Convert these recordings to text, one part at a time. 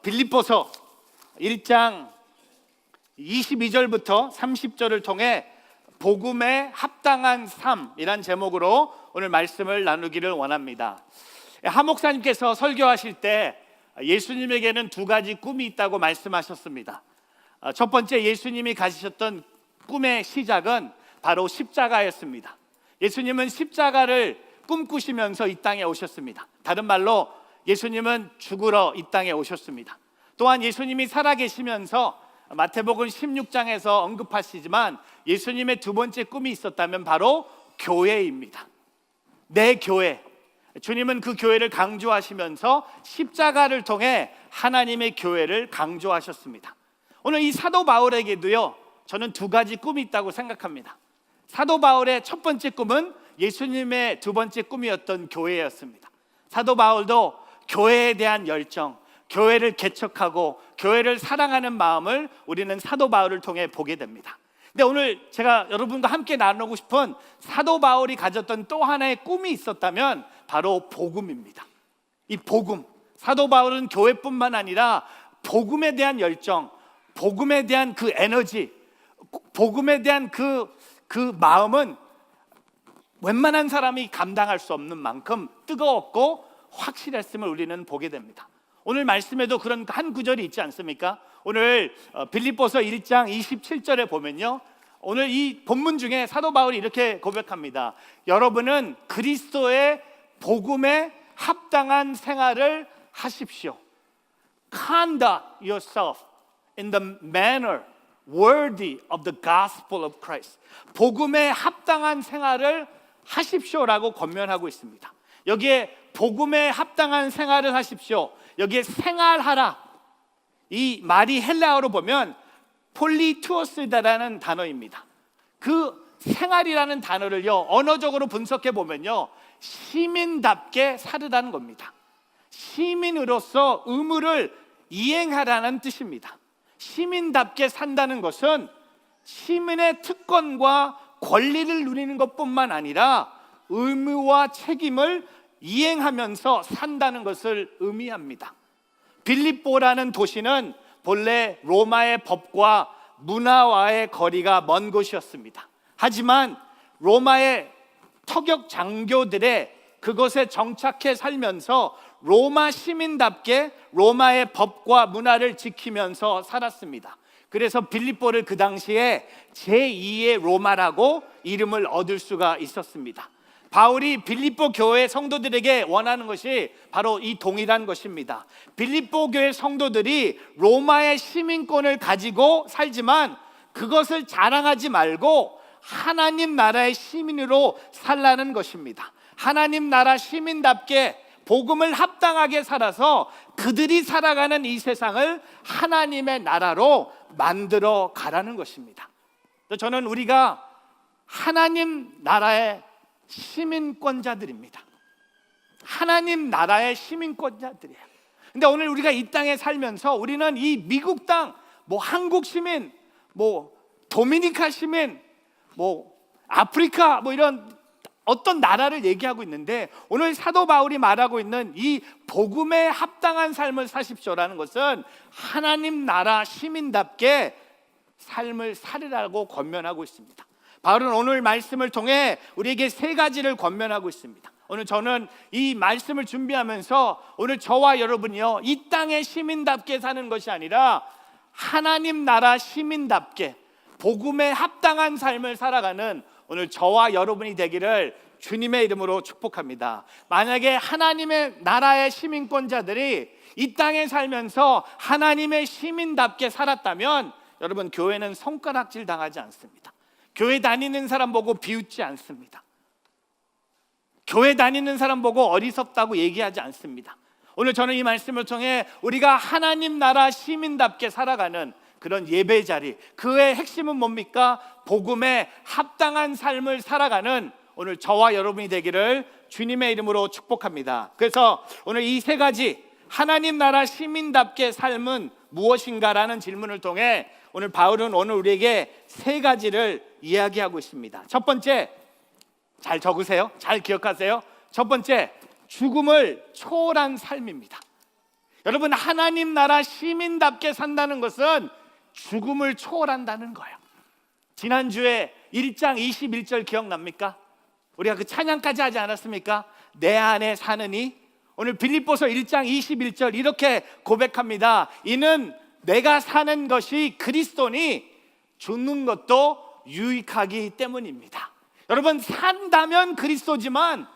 빌립보서 1장 22절부터 30절을 통해 복음에 합당한 삶이란 제목으로 오늘 말씀을 나누기를 원합니다. 하 목사님께서 설교하실 때 예수님에게는 두 가지 꿈이 있다고 말씀하셨습니다. 첫 번째, 예수님이 가지셨던 꿈의 시작은 바로 십자가였습니다. 예수님은 십자가를 꿈꾸시면서 이 땅에 오셨습니다. 다른 말로 예수님은 죽으러 이 땅에 오셨습니다. 또한 예수님이 살아계시면서 마태복음 16장에서 언급하시지만 예수님의 두 번째 꿈이 있었다면 바로 교회입니다. 내 교회. 주님은 그 교회를 강조하시면서 십자가를 통해 하나님의 교회를 강조하셨습니다. 오늘 이 사도 바울에게도요, 저는 두 가지 꿈이 있다고 생각합니다. 사도 바울의 첫 번째 꿈은 예수님의 두 번째 꿈이었던 교회였습니다. 사도 바울도 교회에 대한 열정, 교회를 개척하고 교회를 사랑하는 마음을 우리는 사도 바울을 통해 보게 됩니다. 근데 오늘 제가 여러분과 함께 나누고 싶은 사도 바울이 가졌던 또 하나의 꿈이 있었다면 바로 복음입니다. 이 복음, 사도 바울은 교회뿐만 아니라 복음에 대한 열정, 복음에 대한 그 에너지, 복음에 대한 그 마음은 웬만한 사람이 감당할 수 없는 만큼 뜨거웠고 확실했음을 우리는 보게 됩니다. 오늘 말씀에도 그런 한 구절이 있지 않습니까? 오늘 빌립보서 1장 27절에 보면요, 오늘 이 본문 중에 사도 바울이 이렇게 고백합니다. 여러분은 그리스도의 복음에 합당한 생활을 하십시오. Conduct yourself in the manner worthy of the gospel of Christ. 복음에 합당한 생활을 하십시오라고 권면하고 있습니다. 여기에 복음에 합당한 생활을 하십시오, 여기에 생활하라, 이 말이 헬라어로 보면 폴리투오스다라는 단어입니다. 그 생활이라는 단어를요, 언어적으로 분석해 보면요, 시민답게 살으라는 겁니다. 시민으로서 의무를 이행하라는 뜻입니다. 시민답게 산다는 것은 시민의 특권과 권리를 누리는 것뿐만 아니라 의무와 책임을 이행하면서 산다는 것을 의미합니다. 빌립보라는 도시는 본래 로마의 법과 문화와의 거리가 먼 곳이었습니다. 하지만 로마의 터격 장교들의 그곳에 정착해 살면서 로마 시민답게 로마의 법과 문화를 지키면서 살았습니다. 그래서 빌립보를 그 당시에 제2의 로마라고 이름을 얻을 수가 있었습니다. 바울이 빌립보 교회 성도들에게 원하는 것이 바로 이 동일한 것입니다. 빌립보 교회 성도들이 로마의 시민권을 가지고 살지만 그것을 자랑하지 말고 하나님 나라의 시민으로 살라는 것입니다. 하나님 나라 시민답게 복음을 합당하게 살아서 그들이 살아가는 이 세상을 하나님의 나라로 만들어 가라는 것입니다. 저는 우리가 하나님 나라의 시민권자들입니다. 하나님 나라의 시민권자들이에요. 근데 오늘 우리가 이 땅에 살면서 우리는 이 미국 땅, 한국 시민, 도미니카 시민, 아프리카, 이런 어떤 나라를 얘기하고 있는데, 오늘 사도 바울이 말하고 있는 이 복음에 합당한 삶을 사십시오라는 것은 하나님 나라 시민답게 삶을 살으라고 권면하고 있습니다. 바울은 오늘 말씀을 통해 우리에게 세 가지를 권면하고 있습니다. 오늘 저는 이 말씀을 준비하면서 오늘 저와 여러분이요, 이 땅의 시민답게 사는 것이 아니라 하나님 나라 시민답게 복음에 합당한 삶을 살아가는 오늘 저와 여러분이 되기를 주님의 이름으로 축복합니다. 만약에 하나님의 나라의 시민권자들이 이 땅에 살면서 하나님의 시민답게 살았다면 여러분, 교회는 손가락질 당하지 않습니다. 교회 다니는 사람 보고 비웃지 않습니다. 교회 다니는 사람 보고 어리석다고 얘기하지 않습니다. 오늘 저는 이 말씀을 통해 우리가 하나님 나라 시민답게 살아가는 그런 예배 자리, 그의 핵심은 뭡니까? 복음에 합당한 삶을 살아가는 오늘 저와 여러분이 되기를 주님의 이름으로 축복합니다. 그래서 오늘 이 세 가지 하나님 나라 시민답게 삶은 무엇인가라는 질문을 통해 오늘 바울은 오늘 우리에게 세 가지를 이야기하고 있습니다. 첫 번째, 잘 적으세요. 잘 기억하세요. 첫 번째, 죽음을 초월한 삶입니다. 여러분, 하나님 나라 시민답게 산다는 것은 죽음을 초월한다는 거예요. 지난주에 1장 21절 기억납니까? 우리가 그 찬양까지 하지 않았습니까? 내 안에 사느니. 오늘 빌립보서 1장 21절 이렇게 고백합니다. 이는 내가 사는 것이 그리스도니 죽는 것도 유익하기 때문입니다. 여러분, 산다면 그리스도지만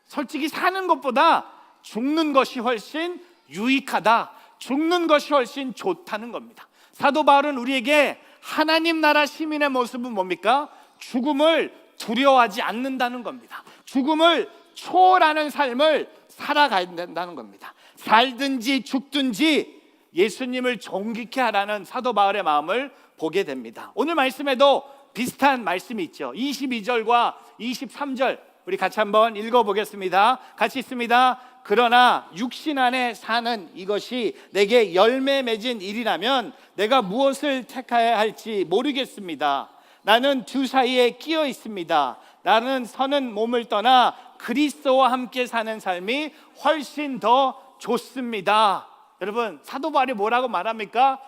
솔직히 사는 것보다 죽는 것이 훨씬 유익하다, 죽는 것이 훨씬 좋다는 겁니다. 사도 바울은 우리에게 하나님 나라 시민의 모습은 뭡니까? 죽음을 두려워하지 않는다는 겁니다. 죽음을 초월하는 삶을 살아가야 된다는 겁니다. 살든지 죽든지 예수님을 존귀케 하라는 사도 바울의 마음을 보게 됩니다. 오늘 말씀에도 비슷한 말씀이 있죠. 22절과 23절 우리 같이 한번 읽어보겠습니다. 같이 있습니다. 그러나 육신 안에 사는 이것이 내게 열매 맺은 일이라면 내가 무엇을 택해야 할지 모르겠습니다. 나는 두 사이에 끼어 있습니다. 나는 서는 몸을 떠나 그리스도와 함께 사는 삶이 훨씬 더 좋습니다. 여러분, 사도 바울이 뭐라고 말합니까?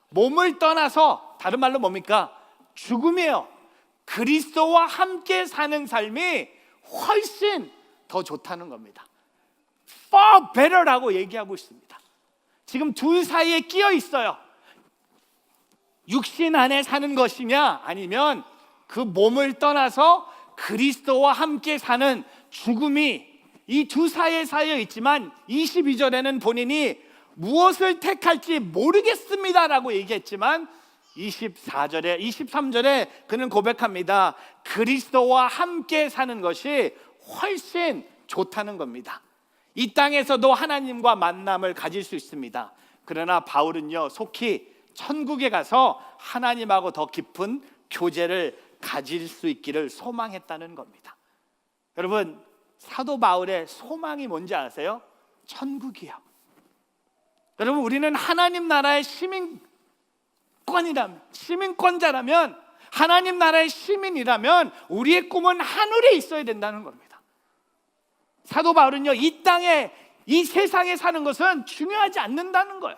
몸을 떠나서, 다른 말로 뭡니까? 죽음이에요. 그리스도와 함께 사는 삶이 훨씬 더 좋다는 겁니다. Far better라고 얘기하고 있습니다. 지금 둘 사이에 끼어 있어요. 육신 안에 사는 것이냐, 아니면 그 몸을 떠나서 그리스도와 함께 사는 죽음이, 이 두 사이에 쌓여 있지만 22절에는 본인이 무엇을 택할지 모르겠습니다라고 얘기했지만 24절에 23절에 그는 고백합니다. 그리스도와 함께 사는 것이 훨씬 좋다는 겁니다. 이 땅에서도 하나님과 만남을 가질 수 있습니다. 그러나 바울은요, 속히 천국에 가서 하나님하고 더 깊은 교제를 가질 수 있기를 소망했다는 겁니다. 여러분, 사도 바울의 소망이 뭔지 아세요? 천국이요. 여러분, 우리는 하나님 나라의 시민권자라면, 하나님 나라의 시민이라면 우리의 꿈은 하늘에 있어야 된다는 겁니다. 사도 바울은요, 이 땅에, 이 세상에 사는 것은 중요하지 않는다는 거예요.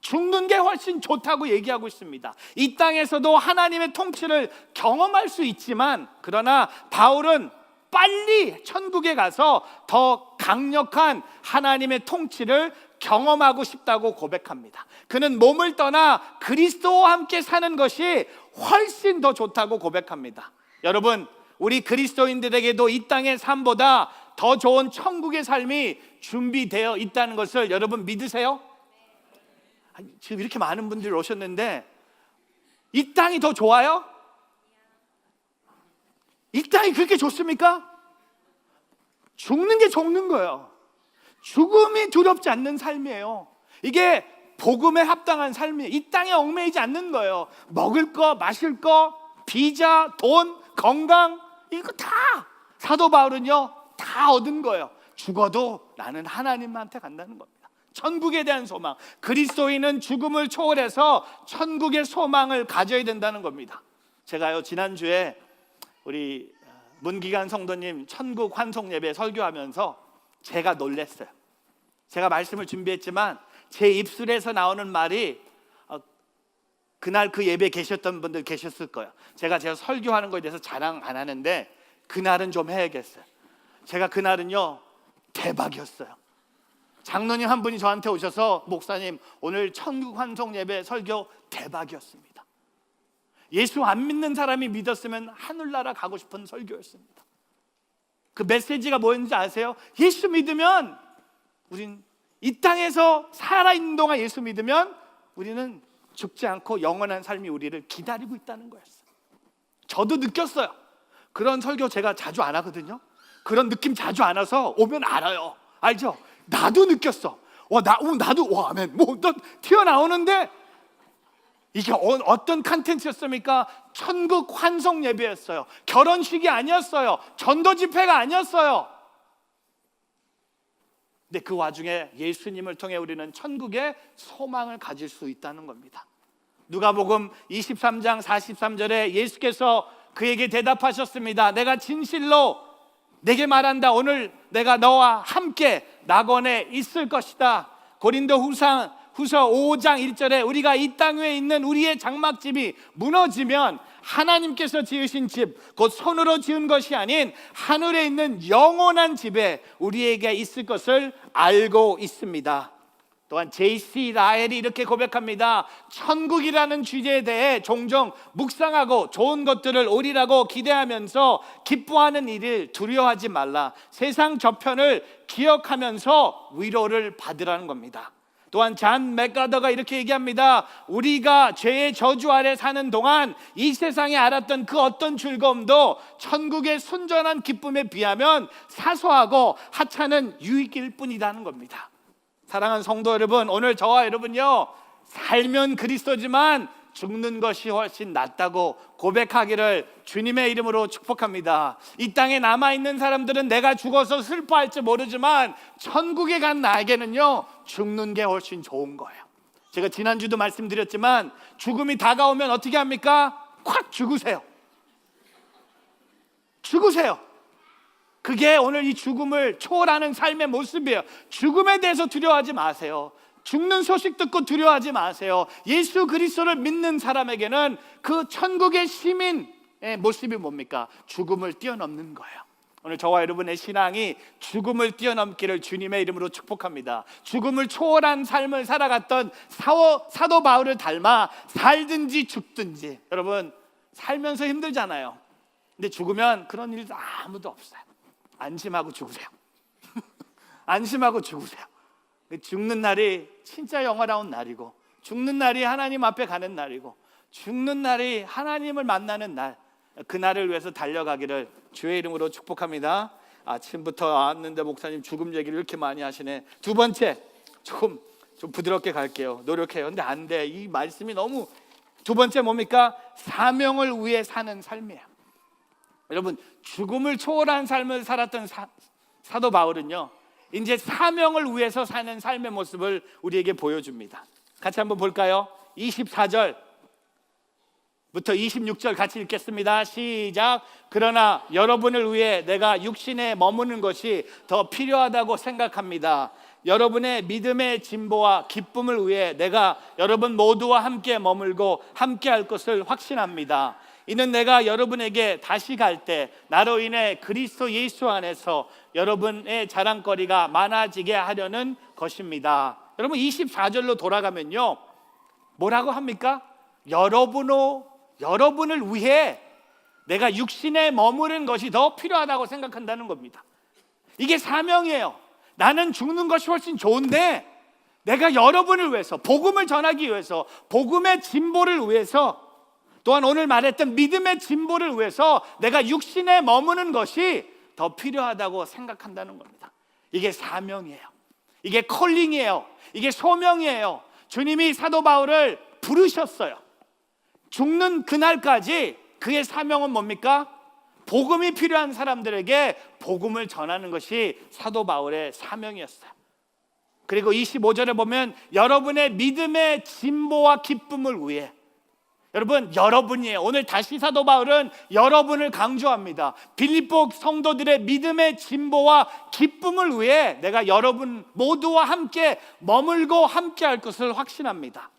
죽는 게 훨씬 좋다고 얘기하고 있습니다. 이 땅에서도 하나님의 통치를 경험할 수 있지만, 그러나 바울은 빨리 천국에 가서 더 강력한 하나님의 통치를 경험하고 싶다고 고백합니다. 그는 몸을 떠나 그리스도와 함께 사는 것이 훨씬 더 좋다고 고백합니다. 여러분, 우리 그리스도인들에게도 이 땅의 삶보다 더 좋은 천국의 삶이 준비되어 있다는 것을 여러분 믿으세요? 지금 이렇게 많은 분들이 오셨는데 이 땅이 더 좋아요? 이 땅이 그렇게 좋습니까? 죽는 게 죽는 거예요. 죽음이 두렵지 않는 삶이에요. 이게 복음에 합당한 삶이에요. 이 땅에 얽매이지 않는 거예요. 먹을 거, 마실 거, 비자, 돈, 건강, 이거 다 사도 바울은요 다 얻은 거예요. 죽어도 나는 하나님한테 간다는 겁니다. 천국에 대한 소망. 그리스도인은 죽음을 초월해서 천국의 소망을 가져야 된다는 겁니다. 제가요 지난주에 우리 문기관 성도님 천국 환송 예배 설교하면서 제가 놀랐어요. 제가 말씀을 준비했지만 제 입술에서 나오는 말이 그날 그 예배에 계셨던 분들 계셨을 거예요. 제가 설교하는 거에 대해서 자랑 안 하는데 그날은 좀 해야겠어요. 제가 그날은요 대박이었어요. 장로님 한 분이 저한테 오셔서 목사님 오늘 천국 환송 예배 설교 대박이었습니다. 예수 안 믿는 사람이 믿었으면 하늘나라 가고 싶은 설교였습니다. 그 메시지가 뭐였는지 아세요? 예수 믿으면 우린 이 땅에서 살아있는 동안 예수 믿으면 우리는 죽지 않고 영원한 삶이 우리를 기다리고 있다는 거였어요. 저도 느꼈어요. 그런 설교 제가 자주 안 하거든요. 그런 느낌 자주 안 와서 오면 알아요. 알죠? 나도 느꼈어. 나도 아멘. 튀어나오는데 이게 어떤 컨텐츠였습니까? 천국 환송 예배였어요. 결혼식이 아니었어요. 전도 집회가 아니었어요. 근데 그 와중에 예수님을 통해 우리는 천국의 소망을 가질 수 있다는 겁니다. 누가복음 23장 43절에 예수께서 그에게 대답하셨습니다. 내가 진실로 내게 말한다. 오늘 내가 너와 함께 낙원에 있을 것이다. 고린도 후서 5장 1절에 우리가 이 땅 위에 있는 우리의 장막집이 무너지면 하나님께서 지으신 집, 곧 손으로 지은 것이 아닌 하늘에 있는 영원한 집에 우리에게 있을 것을 알고 있습니다. 또한 J.C. 라헬이 이렇게 고백합니다. 천국이라는 주제에 대해 종종 묵상하고 좋은 것들을 오리라고 기대하면서 기뻐하는 일을 두려워하지 말라. 세상 저편을 기억하면서 위로를 받으라는 겁니다. 또한 잔 맥가더가 이렇게 얘기합니다. 우리가 죄의 저주 아래 사는 동안 이 세상에 알았던 그 어떤 즐거움도 천국의 순전한 기쁨에 비하면 사소하고 하찮은 유익일 뿐이라는 겁니다. 사랑하는 성도 여러분, 오늘 저와 여러분요, 살면 그리스도지만 죽는 것이 훨씬 낫다고 고백하기를 주님의 이름으로 축복합니다. 이 땅에 남아있는 사람들은 내가 죽어서 슬퍼할지 모르지만 천국에 간 나에게는요, 죽는 게 훨씬 좋은 거예요. 제가 지난주도 말씀드렸지만 죽음이 다가오면 어떻게 합니까? 콱 죽으세요. 죽으세요. 그게 오늘 이 죽음을 초월하는 삶의 모습이에요. 죽음에 대해서 두려워하지 마세요. 죽는 소식 듣고 두려워하지 마세요. 예수 그리스도를 믿는 사람에게는 그 천국의 시민의 모습이 뭡니까? 죽음을 뛰어넘는 거예요. 오늘 저와 여러분의 신앙이 죽음을 뛰어넘기를 주님의 이름으로 축복합니다. 죽음을 초월한 삶을 살아갔던 사도 바울을 닮아 살든지 죽든지. 여러분, 살면서 힘들잖아요. 근데 죽으면 그런 일 아무도 없어요. 안심하고 죽으세요. 안심하고 죽으세요. 죽는 날이 진짜 영화로운 날이고, 죽는 날이 하나님 앞에 가는 날이고, 죽는 날이 하나님을 만나는 날, 그 날을 위해서 달려가기를 주의 이름으로 축복합니다. 아침부터 왔는데 목사님 죽음 얘기를 이렇게 많이 하시네. 두 번째, 좀 부드럽게 갈게요. 노력해요. 근데 안 돼. 이 말씀이 너무. 두 번째 뭡니까? 사명을 위해 사는 삶이에요. 여러분, 죽음을 초월한 삶을 살았던 사도 바울은요, 이제 사명을 위해서 사는 삶의 모습을 우리에게 보여줍니다. 같이 한번 볼까요? 24절부터 26절 같이 읽겠습니다. 시작. 그러나 여러분을 위해 내가 육신에 머무는 것이 더 필요하다고 생각합니다. 여러분의 믿음의 진보와 기쁨을 위해 내가 여러분 모두와 함께 머물고 함께 할 것을 확신합니다. 이는 내가 여러분에게 다시 갈 때 나로 인해 그리스도 예수 안에서 여러분의 자랑거리가 많아지게 하려는 것입니다. 여러분, 24절로 돌아가면요, 뭐라고 합니까? 여러분을 위해 내가 육신에 머무른 것이 더 필요하다고 생각한다는 겁니다. 이게 사명이에요. 나는 죽는 것이 훨씬 좋은데 내가 여러분을 위해서, 복음을 전하기 위해서, 복음의 진보를 위해서, 또한 오늘 말했던 믿음의 진보를 위해서 내가 육신에 머무는 것이 더 필요하다고 생각한다는 겁니다. 이게 사명이에요. 이게 콜링이에요. 이게 소명이에요. 주님이 사도 바울을 부르셨어요. 죽는 그날까지 그의 사명은 뭡니까? 복음이 필요한 사람들에게 복음을 전하는 것이 사도 바울의 사명이었어요. 그리고 25절에 보면 여러분의 믿음의 진보와 기쁨을 위해, 여러분, 여러분이에요. 오늘 다시 사도 바울은 여러분을 강조합니다. 빌립보 성도들의 믿음의 진보와 기쁨을 위해 내가 여러분 모두와 함께 머물고 함께 할 것을 확신합니다.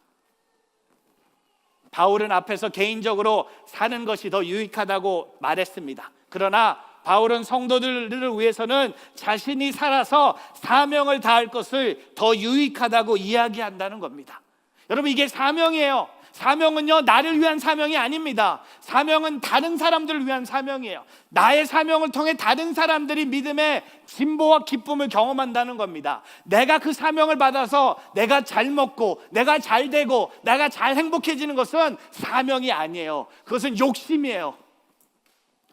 바울은 앞에서 개인적으로 사는 것이 더 유익하다고 말했습니다. 그러나 바울은 성도들을 위해서는 자신이 살아서 사명을 다할 것을 더 유익하다고 이야기한다는 겁니다. 여러분, 이게 사명이에요. 사명은요, 나를 위한 사명이 아닙니다. 사명은 다른 사람들을 위한 사명이에요. 나의 사명을 통해 다른 사람들이 믿음의 진보와 기쁨을 경험한다는 겁니다. 내가 그 사명을 받아서 내가 잘 먹고 내가 잘 되고 내가 잘 행복해지는 것은 사명이 아니에요. 그것은 욕심이에요.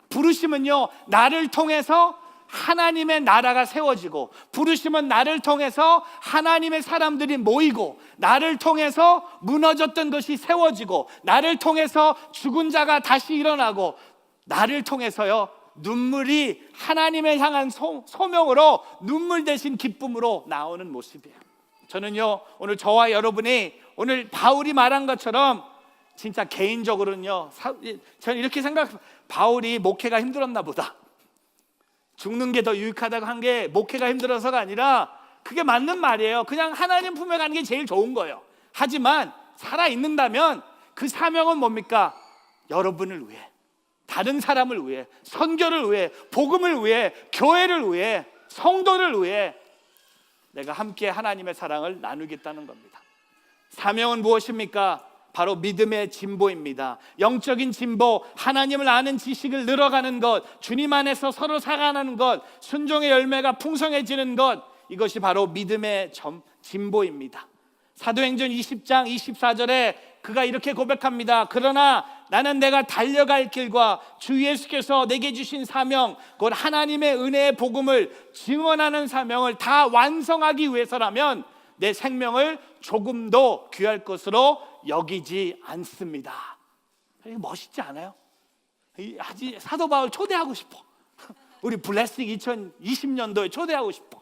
부르심은요, 나를 통해서 하나님의 나라가 세워지고, 부르심은 나를 통해서 하나님의 사람들이 모이고, 나를 통해서 무너졌던 것이 세워지고, 나를 통해서 죽은 자가 다시 일어나고, 나를 통해서요, 눈물이 하나님을 향한 소명으로 눈물 대신 기쁨으로 나오는 모습이에요. 저는요, 오늘 저와 여러분이 오늘 바울이 말한 것처럼 진짜 개인적으로는요, 저는 이렇게 생각합니다. 바울이 목회가 힘들었나 보다. 죽는 게 더 유익하다고 한 게 목회가 힘들어서가 아니라 그게 맞는 말이에요. 그냥 하나님 품에 가는 게 제일 좋은 거예요. 하지만 살아있는다면 그 사명은 뭡니까? 여러분을 위해, 다른 사람을 위해, 선교를 위해, 복음을 위해, 교회를 위해, 성도를 위해 내가 함께 하나님의 사랑을 나누겠다는 겁니다. 사명은 무엇입니까? 바로 믿음의 진보입니다. 영적인 진보, 하나님을 아는 지식을 늘어가는 것, 주님 안에서 서로 살아가는 것, 순종의 열매가 풍성해지는 것, 이것이 바로 믿음의 진보입니다. 사도행전 20장 24절에 그가 이렇게 고백합니다. 그러나 나는 내가 달려갈 길과 주 예수께서 내게 주신 사명, 곧 하나님의 은혜의 복음을 증언하는 사명을 다 완성하기 위해서라면 내 생명을 조금도 귀할 것으로 여기지 않습니다. 멋있지 않아요? 사도 바울 초대하고 싶어. 우리 블레싱 2020년도에 초대하고 싶어.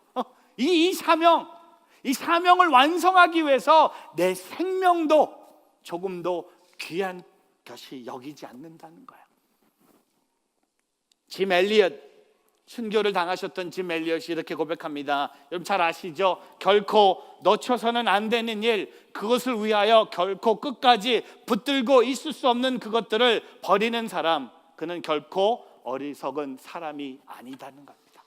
이 사명을 완성하기 위해서 내 생명도 조금도 귀한 것이 여기지 않는다는 거예요. 짐 엘리엇, 순교를 당하셨던 짐 엘리엇이 이렇게 고백합니다. 여러분 잘 아시죠? 결코 놓쳐서는 안 되는 일, 그것을 위하여 결코 끝까지 붙들고 있을 수 없는 그것들을 버리는 사람, 그는 결코 어리석은 사람이 아니다는 겁니다.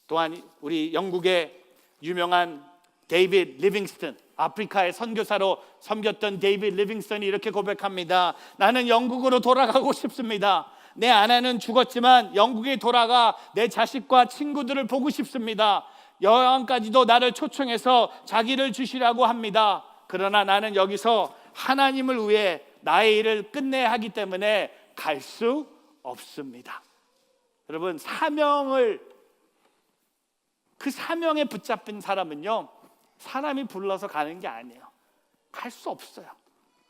또한 우리 영국의 유명한 데이빗 리빙스턴, 아프리카의 선교사로 섬겼던 데이빗 리빙스턴이 이렇게 고백합니다. 나는 영국으로 돌아가고 싶습니다. 내 아내는 죽었지만 영국에 돌아가 내 자식과 친구들을 보고 싶습니다. 여왕까지도 나를 초청해서 자기를 주시라고 합니다. 그러나 나는 여기서 하나님을 위해 나의 일을 끝내야 하기 때문에 갈 수 없습니다. 여러분, 그 사명에 붙잡힌 사람은요, 사람이 불러서 가는 게 아니에요. 갈 수 없어요.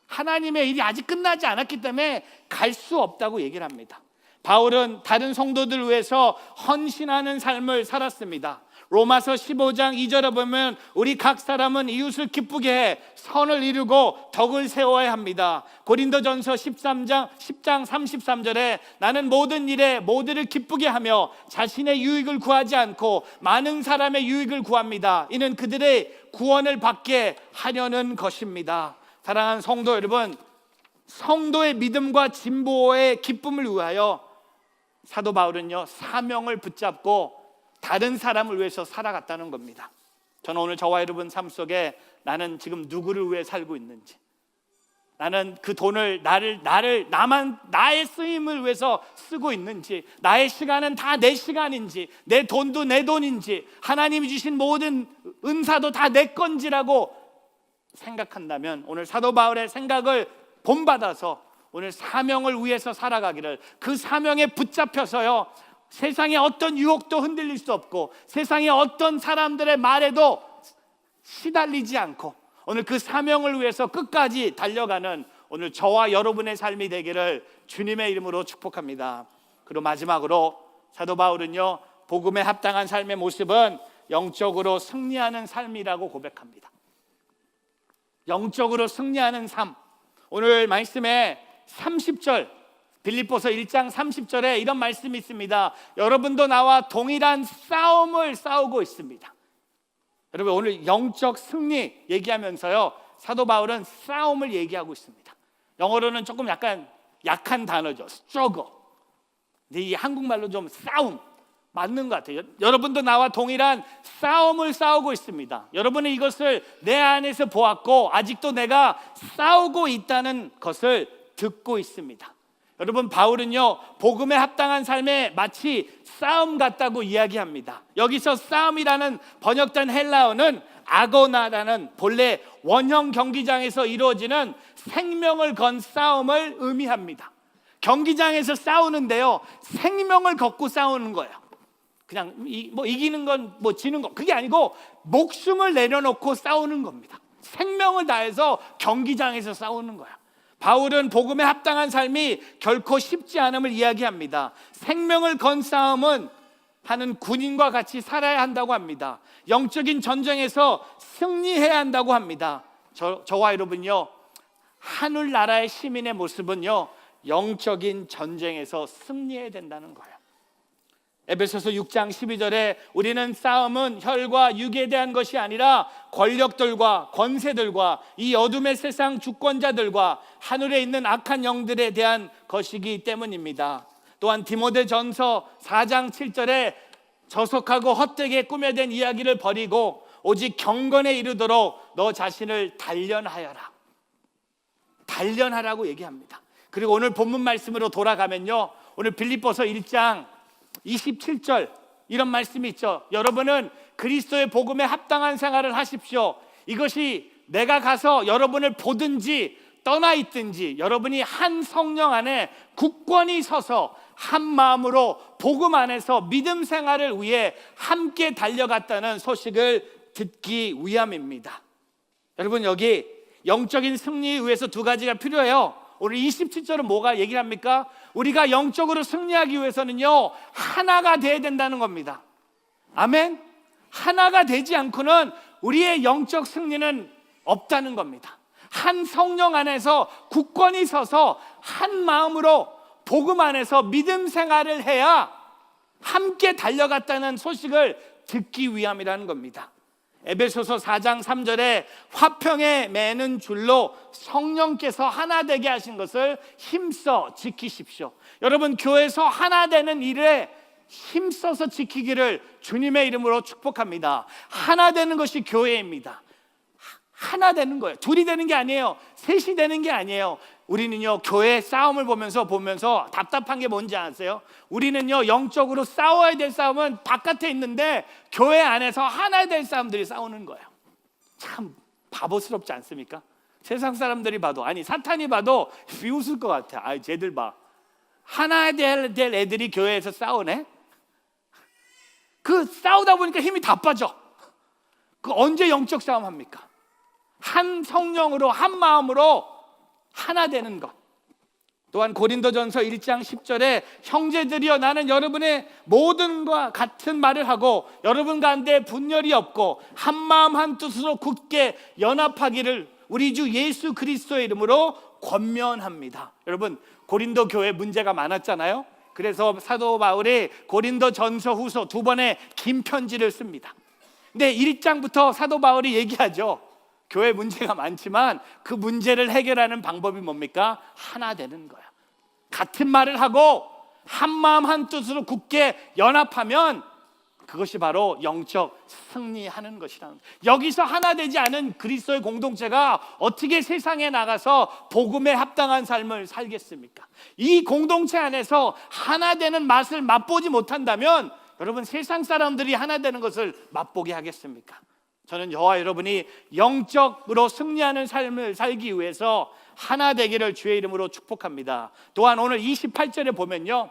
하나님의 일이 아직 끝나지 않았기 때문에 갈 수 없다고 얘기를 합니다. 바울은 다른 성도들을 위해서 헌신하는 삶을 살았습니다. 로마서 15장 2절에 보면 우리 각 사람은 이웃을 기쁘게 해 선을 이루고 덕을 세워야 합니다. 고린도전서 10장 33절에 나는 모든 일에 모두를 기쁘게 하며 자신의 유익을 구하지 않고 많은 사람의 유익을 구합니다. 이는 그들의 구원을 받게 하려는 것입니다. 사랑하는 성도 여러분, 성도의 믿음과 진보의 기쁨을 위하여 사도 바울은요, 사명을 붙잡고 다른 사람을 위해서 살아갔다는 겁니다. 저는 오늘 저와 여러분 삶 속에 나는 지금 누구를 위해 살고 있는지, 나는 그 돈을 나의 쓰임을 위해서 쓰고 있는지, 나의 시간은 다 내 시간인지, 내 돈도 내 돈인지, 하나님이 주신 모든 은사도 다 내 건지라고 생각한다면 오늘 사도 바울의 생각을 본받아서 오늘 사명을 위해서 살아가기를, 그 사명에 붙잡혀서요, 세상의 어떤 유혹도 흔들릴 수 없고 세상의 어떤 사람들의 말에도 시달리지 않고 오늘 그 사명을 위해서 끝까지 달려가는 오늘 저와 여러분의 삶이 되기를 주님의 이름으로 축복합니다. 그리고 마지막으로 사도 바울은요, 복음에 합당한 삶의 모습은 영적으로 승리하는 삶이라고 고백합니다. 영적으로 승리하는 삶. 오늘 말씀에 30절, 빌립보서 1장 30절에 이런 말씀이 있습니다. 여러분도 나와 동일한 싸움을 싸우고 있습니다. 여러분, 오늘 영적 승리 얘기하면서요, 사도 바울은 싸움을 얘기하고 있습니다. 영어로는 조금 약간 약한 단어죠. struggle. 근데 이 한국말로 좀 싸움 맞는 것 같아요. 여러분도 나와 동일한 싸움을 싸우고 있습니다. 여러분은 이것을 내 안에서 보았고 아직도 내가 싸우고 있다는 것을 듣고 있습니다. 여러분, 바울은요, 복음에 합당한 삶에 마치 싸움 같다고 이야기합니다. 여기서 싸움이라는 번역된 헬라어는 아고나라는 본래 원형 경기장에서 이루어지는 생명을 건 싸움을 의미합니다. 경기장에서 싸우는데요, 생명을 걸고 싸우는 거예요. 그냥 이기는 건 지는 거, 그게 아니고 목숨을 내려놓고 싸우는 겁니다. 생명을 다해서 경기장에서 싸우는 거야. 바울은 복음에 합당한 삶이 결코 쉽지 않음을 이야기합니다. 생명을 건 싸움은 하는 군인과 같이 살아야 한다고 합니다. 영적인 전쟁에서 승리해야 한다고 합니다. 저와 여러분요, 하늘나라의 시민의 모습은요, 영적인 전쟁에서 승리해야 된다는 거예요. 에베소서 6장 12절에 우리는 싸움은 혈과 육에 대한 것이 아니라 권력들과 권세들과 이 어둠의 세상 주권자들과 하늘에 있는 악한 영들에 대한 것이기 때문입니다. 또한 디모데전서 4장 7절에 저속하고 헛되게 꾸며낸 이야기를 버리고 오직 경건에 이르도록 너 자신을 단련하여라. 단련하라고 얘기합니다. 그리고 오늘 본문 말씀으로 돌아가면요, 오늘 빌립보서 1장 27절 이런 말씀이 있죠. 여러분은 그리스도의 복음에 합당한 생활을 하십시오. 이것이 내가 가서 여러분을 보든지 떠나 있든지 여러분이 한 성령 안에 굳건히 서서 한 마음으로 복음 안에서 믿음 생활을 위해 함께 달려갔다는 소식을 듣기 위함입니다. 여러분, 여기 영적인 승리에 위해서 두 가지가 필요해요. 오늘 27절은 뭐가 얘기를 합니까? 우리가 영적으로 승리하기 위해서는요, 하나가 돼야 된다는 겁니다. 아멘? 하나가 되지 않고는 우리의 영적 승리는 없다는 겁니다. 한 성령 안에서 굳건히 서서 한 마음으로 복음 안에서 믿음 생활을 해야 함께 달려갔다는 소식을 듣기 위함이라는 겁니다. 에베소서 4장 3절에 화평에 매는 줄로 성령께서 하나 되게 하신 것을 힘써 지키십시오. 여러분, 교회에서 하나 되는 일에 힘써서 지키기를 주님의 이름으로 축복합니다. 하나 되는 것이 교회입니다. 하나 되는 거예요. 둘이 되는 게 아니에요. 셋이 되는 게 아니에요. 우리는요, 교회 싸움을 보면서 답답한 게 뭔지 아세요? 우리는요, 영적으로 싸워야 될 싸움은 바깥에 있는데 교회 안에서 하나 될 싸움들이 싸우는 거예요. 참 바보스럽지 않습니까? 세상 사람들이 봐도, 아니 사탄이 봐도 비웃을 것 같아. 아, 쟤들 봐, 하나 될 애들이 교회에서 싸우네? 그 싸우다 보니까 힘이 다 빠져. 그 언제 영적 싸움 합니까? 한 성령으로 한 마음으로 하나 되는 것. 또한 고린도전서 1장 10절에 형제들이여, 나는 여러분의 모든 것과 같은 말을 하고 여러분 가운데 분열이 없고 한 마음 한 뜻으로 굳게 연합하기를 우리 주 예수 그리스도의 이름으로 권면합니다. 여러분, 고린도 교회 문제가 많았잖아요. 그래서 사도 바울이 고린도전서 후서 두 번의 긴 편지를 씁니다. 근데 1장부터 사도 바울이 얘기하죠. 교회 문제가 많지만 그 문제를 해결하는 방법이 뭡니까? 하나 되는 거야. 같은 말을 하고 한 마음 한 뜻으로 굳게 연합하면 그것이 바로 영적 승리하는 것이라는 거예요. 여기서 하나 되지 않은 그리스도의 공동체가 어떻게 세상에 나가서 복음에 합당한 삶을 살겠습니까? 이 공동체 안에서 하나 되는 맛을 맛보지 못한다면 여러분, 세상 사람들이 하나 되는 것을 맛보게 하겠습니까? 저는 저와 여러분이 영적으로 승리하는 삶을 살기 위해서 하나 되기를 주의 이름으로 축복합니다. 또한 오늘 28절에 보면요,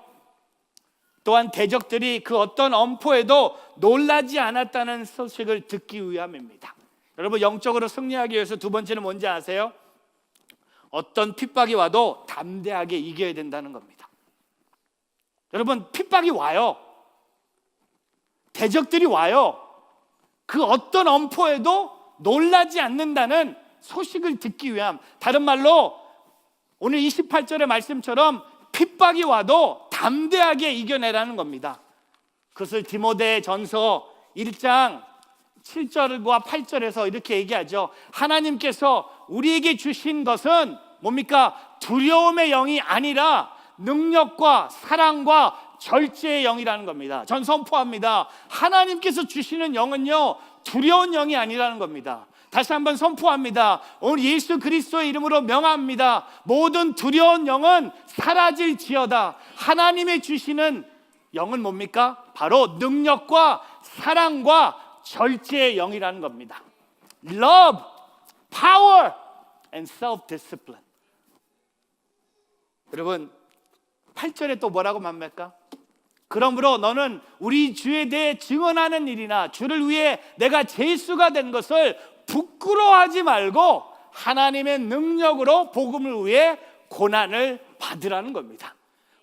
또한 대적들이 그 어떤 엄포에도 놀라지 않았다는 소식을 듣기 위함입니다. 여러분, 영적으로 승리하기 위해서 두 번째는 뭔지 아세요? 어떤 핍박이 와도 담대하게 이겨야 된다는 겁니다. 여러분, 핍박이 와요. 대적들이 와요. 그 어떤 엄포에도 놀라지 않는다는 소식을 듣기 위함. 다른 말로 오늘 28절의 말씀처럼 핍박이 와도 담대하게 이겨내라는 겁니다. 그것을 디모데전서 1장 7절과 8절에서 이렇게 얘기하죠. 하나님께서 우리에게 주신 것은 뭡니까? 두려움의 영이 아니라 능력과 사랑과 절제의 영이라는 겁니다. 전 선포합니다. 하나님께서 주시는 영은요, 두려운 영이 아니라는 겁니다. 다시 한번 선포합니다. 오늘 예수 그리스도의 이름으로 명합니다. 모든 두려운 영은 사라질지어다. 하나님의 주시는 영은 뭡니까? 바로 능력과 사랑과 절제의 영이라는 겁니다. Love, power, and self-discipline. 여러분, 8절에 또 뭐라고 말합니까? 그러므로 너는 우리 주에 대해 증언하는 일이나 주를 위해 내가 제수가 된 것을 부끄러워하지 말고 하나님의 능력으로 복음을 위해 고난을 받으라는 겁니다.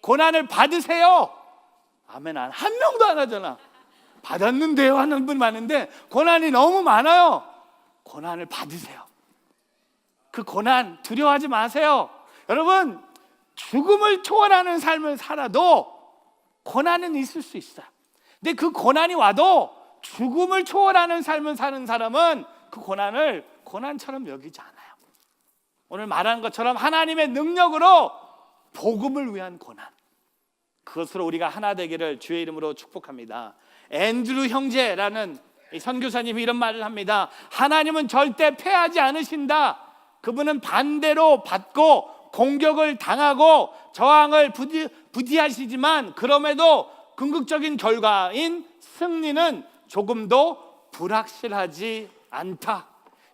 고난을 받으세요. 아멘. 한 명도 안 하잖아. 받았는데요 하는 분 많은데 고난이 너무 많아요. 고난을 받으세요. 그 고난 두려워하지 마세요. 여러분, 죽음을 초월하는 삶을 살아도 고난은 있을 수 있어요. 근데 그 고난이 와도 죽음을 초월하는 삶을 사는 사람은 그 고난을 고난처럼 여기지 않아요. 오늘 말한 것처럼 하나님의 능력으로 복음을 위한 고난, 그것으로 우리가 하나 되기를 주의 이름으로 축복합니다. 앤드루 형제라는 선교사님이 이런 말을 합니다. 하나님은 절대 패하지 않으신다. 그분은 반대로 받고 공격을 당하고 저항을 부디하시지만 그럼에도 궁극적인 결과인 승리는 조금도 불확실하지 않다.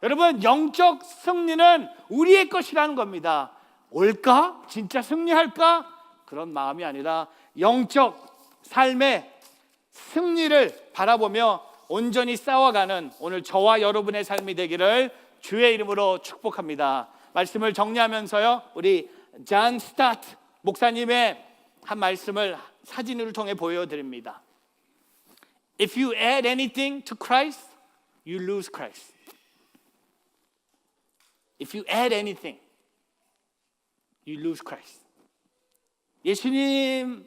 여러분, 영적 승리는 우리의 것이라는 겁니다. 올까? 진짜 승리할까? 그런 마음이 아니라 영적 삶의 승리를 바라보며 온전히 싸워가는 오늘 저와 여러분의 삶이 되기를 주의 이름으로 축복합니다. 말씀을 정리하면서요, 우리 존 스타트 목사님의 한 말씀을 사진을 통해 보여드립니다. If you add anything to Christ, you lose Christ. If you add anything, you lose Christ. 예수님에게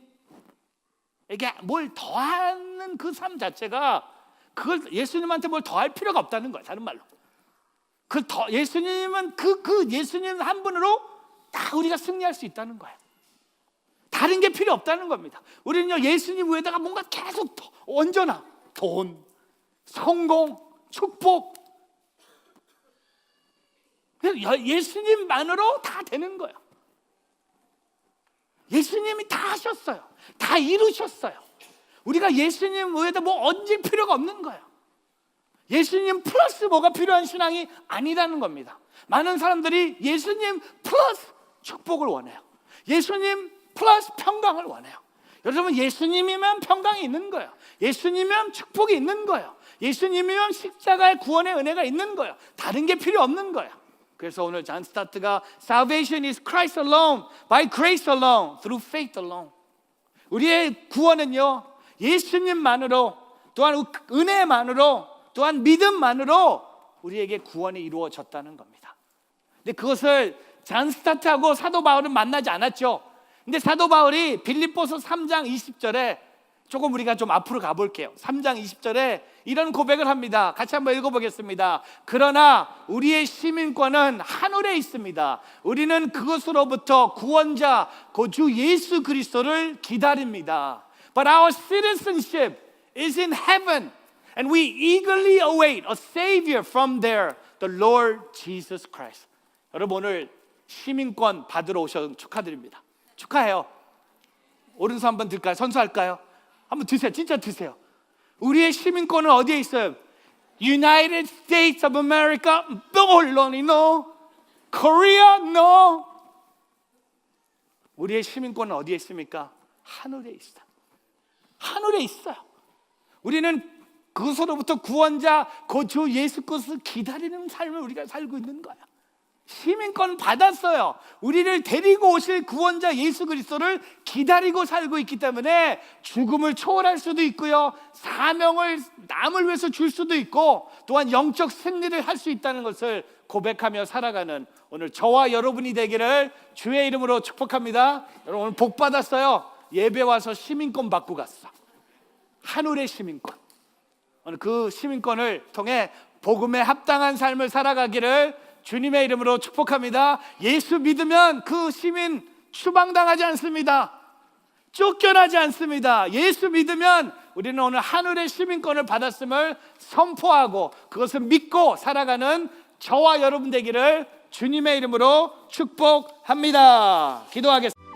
뭘 더하는 그 삶 자체가 그걸 예수님한테 뭘 더할 필요가 없다는 거예요. 다른 말로. 예수님은 예수님 한 분으로 다 우리가 승리할 수 있다는 거예요. 다른 게 필요 없다는 겁니다. 우리는요, 예수님 위에다가 뭔가 계속 얹어놔. 돈, 성공, 축복. 예수님만으로 다 되는 거예요. 예수님이 다 하셨어요. 다 이루셨어요. 우리가 예수님 위에다 뭐 얹을 필요가 없는 거예요. 예수님 플러스 뭐가 필요한 신앙이 아니라는 겁니다. 많은 사람들이 예수님 플러스 축복을 원해요. 예수님 플러스 평강을 원해요. 여러분, 예수님이면 평강이 있는 거예요. 예수님이면 축복이 있는 거예요. 예수님이면 십자가의 구원의 은혜가 있는 거예요. 다른 게 필요 없는 거예요. 그래서 오늘 존 스타트가 Salvation is Christ alone, by grace alone, through faith alone. 우리의 구원은요, 예수님만으로, 또한 은혜만으로, 또한 믿음만으로 우리에게 구원이 이루어졌다는 겁니다. 근데 그것을 존 스타트하고 사도 바울은 만나지 않았죠. 근데 사도 바울이 빌립보서 3장 20절에 조금 우리가 좀 앞으로 가볼게요. 3장 20절에 이런 고백을 합니다. 같이 한번 읽어보겠습니다. 그러나 우리의 시민권은 하늘에 있습니다. 우리는 그것으로부터 구원자 주 예수 그리스도를 기다립니다. But our citizenship is in heaven, and we eagerly await a Savior from there, the Lord Jesus Christ. 여러분, 오늘 시민권 받으러 오셔서 축하드립니다. 축하해요. 오른손 한번 들까요? 선수할까요? 한번 드세요. 진짜 드세요. 우리의 시민권은 어디에 있어요? United States of America? 물론이 no. Korea? No. 우리의 시민권은 어디에 있습니까? 하늘에 있어요. 하늘에 있어요. 우리는 그것으로부터 구원자 주 예수 그리스도를 기다리는 삶을 우리가 살고 있는 거예요. 시민권 받았어요. 우리를 데리고 오실 구원자 예수 그리스도를 기다리고 살고 있기 때문에 죽음을 초월할 수도 있고요, 사명을 남을 위해서 줄 수도 있고, 또한 영적 승리를 할 수 있다는 것을 고백하며 살아가는 오늘 저와 여러분이 되기를 주의 이름으로 축복합니다. 여러분, 오늘 복 받았어요. 예배 와서 시민권 받고 갔어. 하늘의 시민권. 오늘 그 시민권을 통해 복음에 합당한 삶을 살아가기를 주님의 이름으로 축복합니다. 예수 믿으면 그 시민 추방당하지 않습니다. 쫓겨나지 않습니다. 예수 믿으면 우리는 오늘 하늘의 시민권을 받았음을 선포하고 그것을 믿고 살아가는 저와 여러분 되기를 주님의 이름으로 축복합니다. 기도하겠습니다.